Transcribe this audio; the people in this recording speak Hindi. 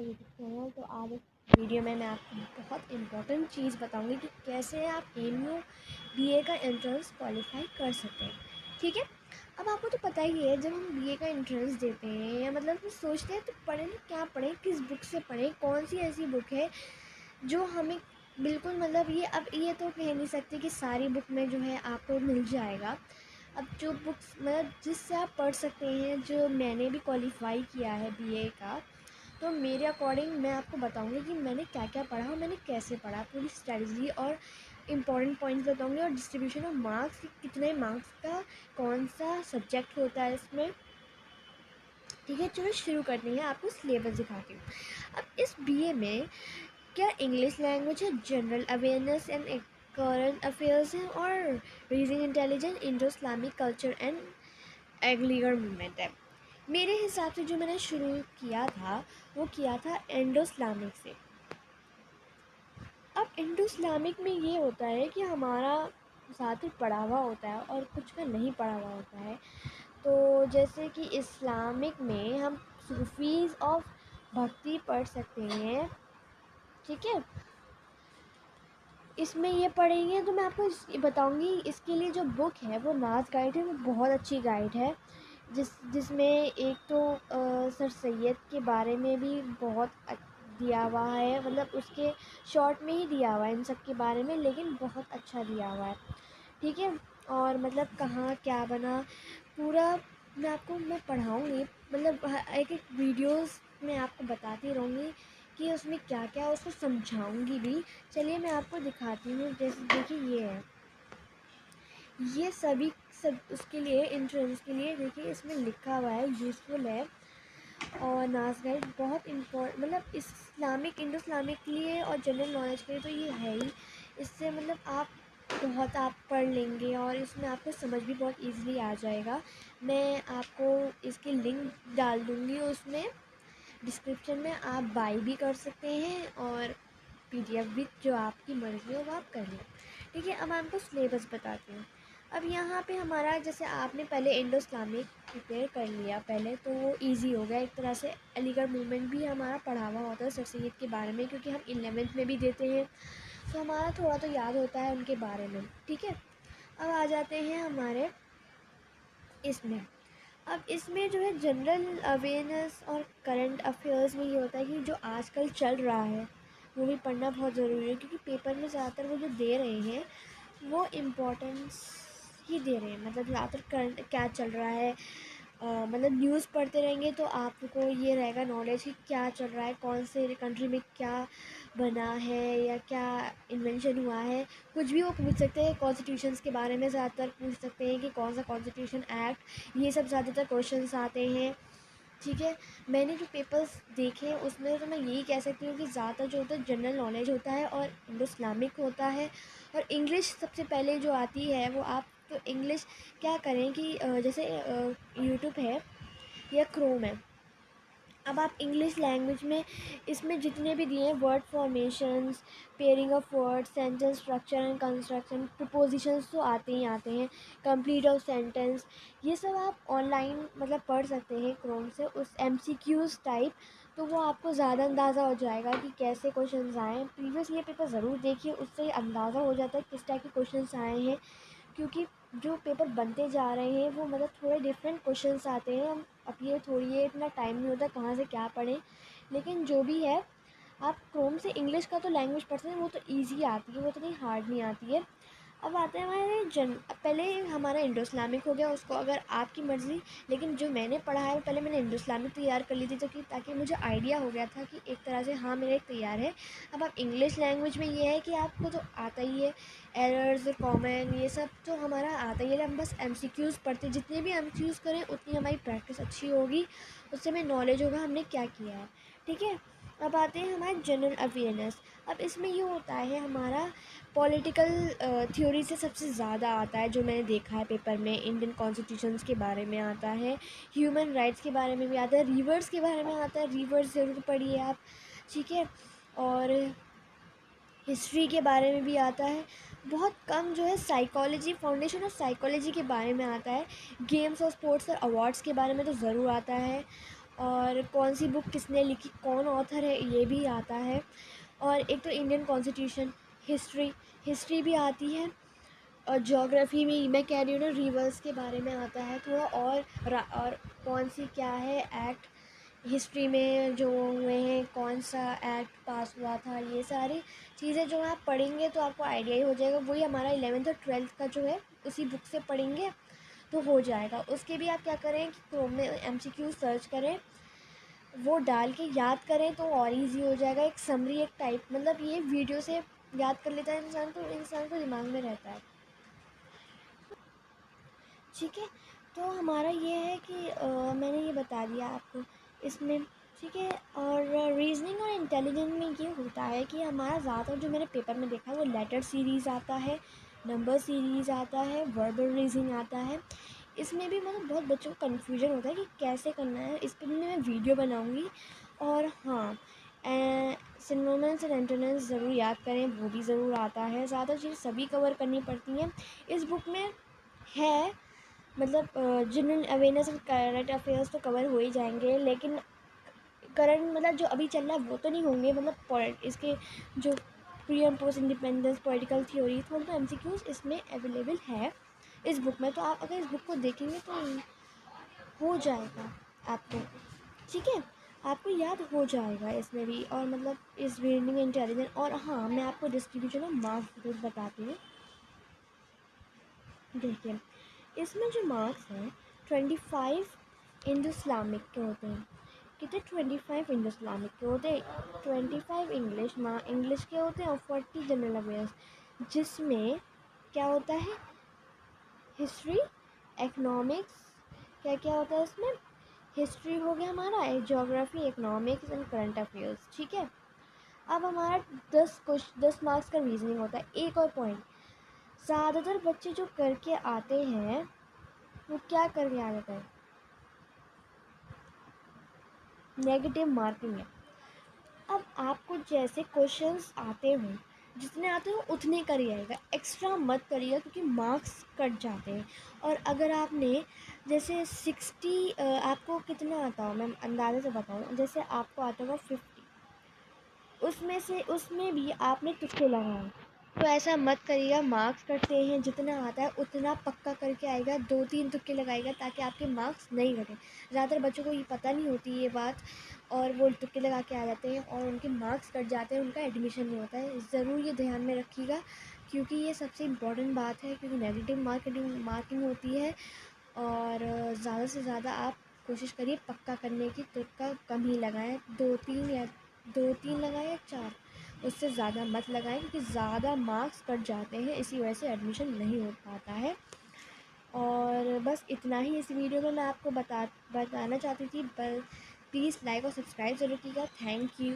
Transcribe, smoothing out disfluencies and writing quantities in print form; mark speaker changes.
Speaker 1: YouTube channel. तो आज इस वीडियो में मैं आपको बहुत इम्पोर्टेंट चीज़ बताऊंगी कि कैसे आप एमयू बीए का एंट्रेंस क्वालिफाई कर सकते हैं। ठीक है, अब आपको तो पता ही है, जब हम बीए का एंट्रेंस देते हैं या मतलब हम सोचते हैं तो पढ़ें ना, क्या पढ़ें, किस बुक से पढ़ें, कौन सी ऐसी बुक है जो हमें बिल्कुल मतलब ये तो कह नहीं सकते कि सारी बुक में जो है आपको मिल जाएगा। अब जो बुक्स मतलब जिससे आप पढ़ सकते हैं, जो मैंने भी क्वालिफाई किया है बीए का, तो मेरे अकॉर्डिंग मैं आपको बताऊंगी कि मैंने क्या क्या पढ़ा और मैंने कैसे पढ़ा, पूरी स्ट्रेटजी और इम्पॉर्टेंट पॉइंट्स बताऊंगी, और डिस्ट्रीब्यूशन ऑफ मार्क्स, कितने मार्क्स का कौन सा सब्जेक्ट होता है इसमें। ठीक है, चलो शुरू करते हैं, आपको सिलेबस दिखाती हूँ। अब इस बीए में क्या इंग्लिश लैंग्वेज है, general awareness and current affairs हैं, और reasoning intelligence, Indo Islamic culture and Aligarh movement है। मेरे हिसाब से जो मैंने शुरू किया था वो किया था इंडो इस्लामिक से। अब इंडो इस्लामिक में ये होता है कि हमारा साथ ही पढ़ा हुआ होता है और कुछ का नहीं पढ़ा हुआ होता है। तो जैसे कि इस्लामिक में हम सूफीज़ ऑफ भक्ति पढ़ सकते हैं। ठीक है, इसमें ये पढ़ेंगे तो मैं आपको बताऊंगी। इसके लिए जो बुक है वो नाज गाइड है, वो बहुत अच्छी गाइड है, जिसमें एक तो सर सैयद के बारे में भी बहुत दिया हुआ है, मतलब उसके शॉर्ट में ही दिया हुआ है इन सब के बारे में, लेकिन बहुत अच्छा दिया हुआ है। ठीक है, और मतलब कहाँ क्या बना पूरा मैं पढ़ाऊँगी, मतलब एक एक वीडियोस में आपको बताती रहूँगी कि उसमें क्या क्या, उसको समझाऊँगी भी। चलिए मैं आपको दिखाती हूँ। जैसे देखिए ये है, ये सब उसके लिए एंट्रेंस के लिए देखिए इसमें लिखा हुआ है, यूज़फुल है और नाज गाइड बहुत मतलब इस्लामिक इंडो इस्लामिक के लिए और जनरल नॉलेज के लिए तो ये है ही। इससे मतलब आप पढ़ लेंगे और इसमें आपको समझ भी बहुत इजीली आ जाएगा। मैं आपको इसकी लिंक डाल दूँगी उसमें डिस्क्रिप्शन में, आप बाई भी कर सकते हैं और पीडीएफ भी, जो आपकी मर्ज़ी हो वो आप कर लें। ठीक है, अब मैं आपको सिलेबस बताती हूँ। अब यहाँ पे हमारा, जैसे आपने पहले इंडो इस्लामिक प्रिपेयर कर लिया पहले, तो वो इजी हो गया एक तरह से। अलीगढ़ मूवमेंट भी हमारा पढ़ा हुआ होता है सर सैयद के बारे में, क्योंकि हम 11th में भी देते हैं, तो हमारा थोड़ा तो याद होता है उनके बारे में। ठीक है, अब आ जाते हैं हमारे इसमें। अब इसमें जो है जनरल अवेयरनेस और करंट अफेयर्स में ये होता है कि जो आजकल चल रहा है वो भी पढ़ना बहुत ज़रूरी है, क्योंकि पेपर में ज़्यादातर वो जो दे रहे हैं वो इम्पोर्टेंस ही दे रहे हैं। मतलब ज़्यादातर करंट क्या चल रहा है, मतलब न्यूज़ पढ़ते रहेंगे तो आपको ये रहेगा नॉलेज कि क्या चल रहा है, कौन से कंट्री में क्या बना है या क्या इन्वेंशन हुआ है। कुछ भी वो पूछ सकते हैं, कॉन्स्टिट्यूशंस के बारे में ज़्यादातर पूछ सकते हैं कि कौन सा कॉन्स्टिट्यूशन एक्ट, ये सब ज़्यादातर क्वेश्चंस आते हैं। ठीक है, मैंने जो पेपर्स देखे हैं उसमें तो मैं यही कह सकती हूँ कि ज़्यादातर जो होता है जनरल नॉलेज होता है और इंडो इस्लामिक होता है, और इंग्लिश सबसे पहले जो आती है वो आप तो इंग्लिश क्या करें कि जैसे यूट्यूब है या क्रोम है। अब आप इंग्लिश लैंग्वेज में इसमें जितने भी दिए हैं, word formations, pairing of word, sentence structure and construction, propositions तो आते ही आते हैं, कंप्लीट ऑफ सेंटेंस, ये सब आप ऑनलाइन मतलब पढ़ सकते हैं क्रोम से, उस एमसीक्यूज़ टाइप। तो वो आपको ज़्यादा अंदाज़ा हो जाएगा कि कैसे क्वेश्चंस आए हैं। प्रीवियस ये पेपर ज़रूर देखिए, उससे अंदाज़ा हो जाता है किस टाइप के क्वेश्चंस आए हैं, क्योंकि जो पेपर बनते जा रहे हैं वो मतलब थोड़े डिफरेंट क्वेश्चंस आते हैं। हम अब ये थोड़ी है, इतना टाइम नहीं होता कहाँ से क्या पढ़ें, लेकिन जो भी है आप क्रोम से इंग्लिश का तो लैंग्वेज पढ़ते हैं, वो तो ईजी आती है, वो तो नहीं हार्ड नहीं आती है। अब आते हैं हमारे पहले हमारा इंडो इस्लामिक हो गया, उसको अगर आपकी मर्ज़ी, लेकिन जो मैंने पढ़ा है वो पहले मैंने इंडो इस्लामिक तैयार कर ली थी, तो कि ताकि मुझे आइडिया हो गया था कि एक तरह से हाँ मेरा एक तैयार है। अब आप इंग्लिश लैंग्वेज में ये है कि आपको तो आता ही है, एरर्स कॉमन ये सब तो हमारा आता ही है। हम बस एमसीक्यूज़ पढ़ते, जितने भी एमसीक्यूज़ करें उतनी हमारी प्रैक्टिस अच्छी होगी, उससे हमें नॉलेज होगा हमने क्या किया है। ठीक है, अब आते हैं हमारे जनरल अवेयरनेस। अब इसमें ये होता है हमारा पॉलिटिकल थ्योरी से सबसे ज़्यादा आता है, जो मैंने देखा है पेपर में, इंडियन कॉन्स्टिट्यूशंस के बारे में आता है, ह्यूमन राइट्स के बारे में भी आता है, रिवर्स के बारे में आता है, रिवर्स ज़रूर पढ़िए आप। ठीक है, और हिस्ट्री के बारे में भी आता है। बहुत कम जो है साइकोलॉजी, फाउंडेशन ऑफ साइकोलॉजी के बारे में आता है। गेम्स और स्पोर्ट्स और अवार्ड्स के बारे में तो ज़रूर आता है, और कौन सी बुक किसने लिखी, कौन ऑथर है, ये भी आता है। और एक तो इंडियन कॉन्स्टिट्यूशन, हिस्ट्री भी आती है। और ज्योग्राफी में मैं कह रही हूँ ना, रिवर्स के बारे में आता है थोड़ा। और कौन सी क्या है एक्ट हिस्ट्री में जो हुए हैं, कौन सा एक्ट पास हुआ था, ये सारी चीज़ें जो आप पढ़ेंगे तो आपको आइडिया ही हो जाएगा। वही हमारा 11th और 12th का जो है उसी बुक से पढ़ेंगे तो हो जाएगा। उसके भी आप क्या करें कि क्रोम में MCQ सर्च करें, वो डाल के याद करें तो और इजी हो जाएगा। एक समरी, एक टाइप, मतलब ये वीडियो से याद कर लेता है इंसान, तो इंसान को दिमाग में रहता है। ठीक है, तो हमारा ये है कि मैंने ये बता दिया आपको इसमें। ठीक है, और रीजनिंग और इंटेलिजेंस में ये होता है कि हमारा ज़्यादातर जो मैंने पेपर में देखा है वो लेटर सीरीज़ आता है, नंबर सीरीज़ आता है, वर्बल रीजनिंग आता है। इसमें भी मतलब बहुत बच्चों को कन्फ्यूजन होता है कि कैसे करना है। इस पर भी मैं वीडियो बनाऊँगी। और हाँ, सिनोनिम्स और एंटोनिम्स ज़रूर याद करें, वो भी ज़रूर आता है। ज़्यादा चीज़ सभी कवर करनी पड़ती हैं इस बुक में है। मतलब जनरल अवेयरनेस और करंट अफेयर्स तो कवर हो ही जाएंगे, लेकिन करंट मतलब जो अभी चल रहा है वो तो नहीं होंगे। मतलब इसके जो pre and post independence, political theory, थोड़ा तो MCQs इसमें अवेलेबल है इस बुक में। तो आप अगर इस बुक को देखेंगे तो हो जाएगा आपको। ठीक है, आपको याद हो जाएगा इसमें भी। और मतलब इस रीडिंग इंटेलिजेंस। और हाँ, मैं आपको डिस्ट्रीब्यूशन ऑफ मार्क्स जरूर बताती हूँ। देखिए, इसमें जो मार्क्स हैं 25 इंडो इस्लामिक के होते हैं। कितने? 25 इंडो इस्लामिक के होते हैं, 25 इंग्लिश के होते हैं और 40 जनरल अवेयर्स, जिसमें क्या होता है, हिस्ट्री, इकोनॉमिक्स, क्या क्या होता है इसमें, हिस्ट्री हो गया हमारा, geography, economics and current affairs. ठीक है, अब हमारा 10 मार्क्स का रीजनिंग होता है। एक और पॉइंट, ज़्यादातर बच्चे जो करके आते हैं वो क्या करके आ जाता है, नेगेटिव मार्किंग है। अब आपको जैसे क्वेश्चंस आते हों, जितने आते हो उतने करिएगा, एक्स्ट्रा मत करिएगा, क्योंकि मार्क्स कट जाते हैं। और अगर आपने जैसे 60, आपको कितना आता हो, मैं अंदाज़े से बताऊँ, जैसे आपको आता होगा 50, उसमें भी आपने तुक्के लगाए, तो ऐसा मत करिएगा। मार्क्स कटते हैं, जितना आता है उतना पक्का करके आएगा, 2-3 तुक्के लगाएगा ताकि आपके मार्क्स नहीं घटें। ज़्यादातर बच्चों को ये पता नहीं होती ये बात, और वो तुक्के लगा के आ जाते हैं और उनके मार्क्स कट जाते हैं, उनका एडमिशन नहीं होता है। ज़रूर ये ध्यान में रखिएगा, क्योंकि ये सबसे इम्पॉर्टेंट बात है, क्योंकि नेगेटिव मार्किंग होती है। और ज़्यादा से ज़्यादा आप कोशिश करिए पक्का करने की, तुक्का कम ही लगाएं, 2-3 लगाएं या 4, उससे ज़्यादा मत लगाएं, क्योंकि ज़्यादा मार्क्स कट जाते हैं, इसी वजह से एडमिशन नहीं हो पाता है। और बस इतना ही इस वीडियो में मैं आपको बताना चाहती थी। पर प्लीज़ लाइक और सब्सक्राइब ज़रूर कीजिएगा। Thank you.